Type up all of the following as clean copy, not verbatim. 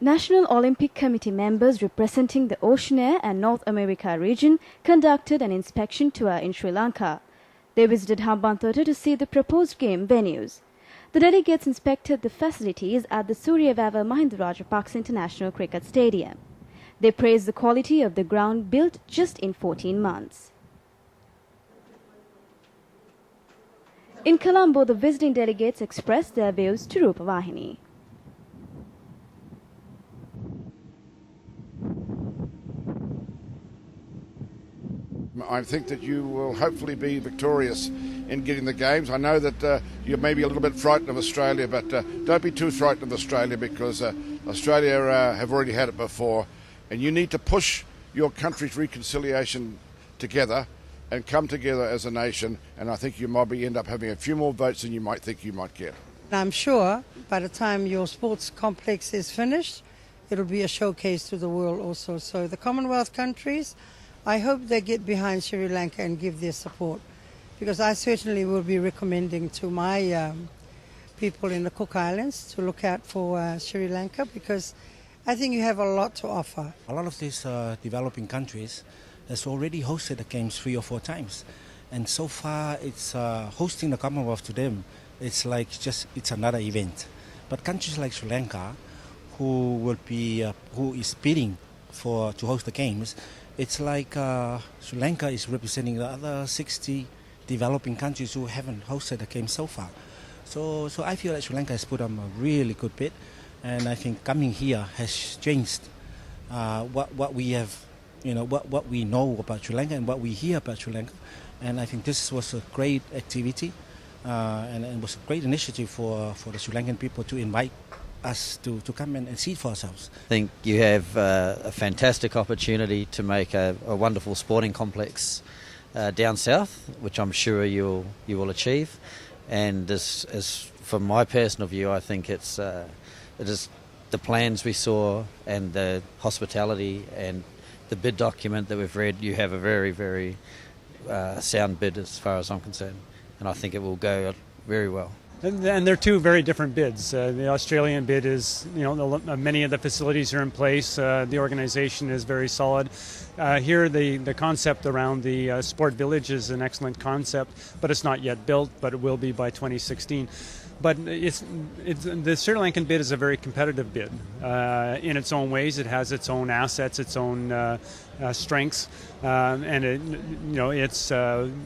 National Olympic Committee members representing the Oceania and North America region conducted an inspection tour in Sri Lanka. They visited Hambantota to see the proposed game venues. The delegates inspected the facilities at the Suriyavawa Mahinda Rajapaksa International Cricket Stadium. They praised the quality of the ground built just in 14 months. In Colombo, the visiting delegates expressed their views to Rupavahini. I think that you will hopefully be victorious in getting the games. I know that you're maybe a little bit frightened of Australia, but don't be too frightened of Australia, because Australia have already had it before, and you need to push your country's reconciliation together and come together as a nation, and I think you might end up having a few more votes than you might think you might get. I'm sure by the time your sports complex is finished, it'll be a showcase to the world also. So the Commonwealth countries, I hope they get behind Sri Lanka and give their support, because I certainly will be recommending to my people in the Cook Islands to look out for Sri Lanka, because I think you have a lot to offer. A lot of these developing countries has already hosted the games 3 or 4 times, and so far it's hosting the Commonwealth to them. It's like it's another event. But countries like Sri Lanka, who is bidding to host the games, it's like Sri Lanka is representing the other 60 developing countries who haven't hosted the game so far. So I feel that Sri Lanka has put on a really good bid, and I think coming here has changed what we have, what we know about Sri Lanka and what we hear about Sri Lanka. And I think this was a great activity, and it was a great initiative for the Sri Lankan people to invite us to come and see it for ourselves. I think you have a fantastic opportunity to make a wonderful sporting complex down south, which I'm sure you will achieve. And as from my personal view, I think it is the plans we saw and the hospitality and the bid document that we've read. You have a very, very sound bid as far as I'm concerned, and I think it will go very well. And they're two very different bids. The Australian bid is, many of the facilities are in place. The organization is very solid. Here, the concept around the sport village is an excellent concept, but it's not yet built, but it will be by 2016. But the Sri Lankan bid is a very competitive bid. In its own ways, it has its own assets, its own strengths, and it's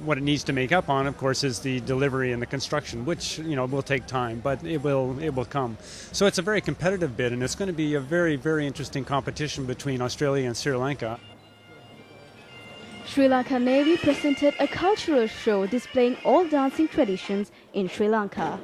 what it needs to make up on. Of course, is the delivery and the construction, which will take time, but it will come. So it's a very competitive bid, and it's going to be a very, very interesting competition between Australia and Sri Lanka. Sri Lanka Navy presented a cultural show displaying all dancing traditions in Sri Lanka.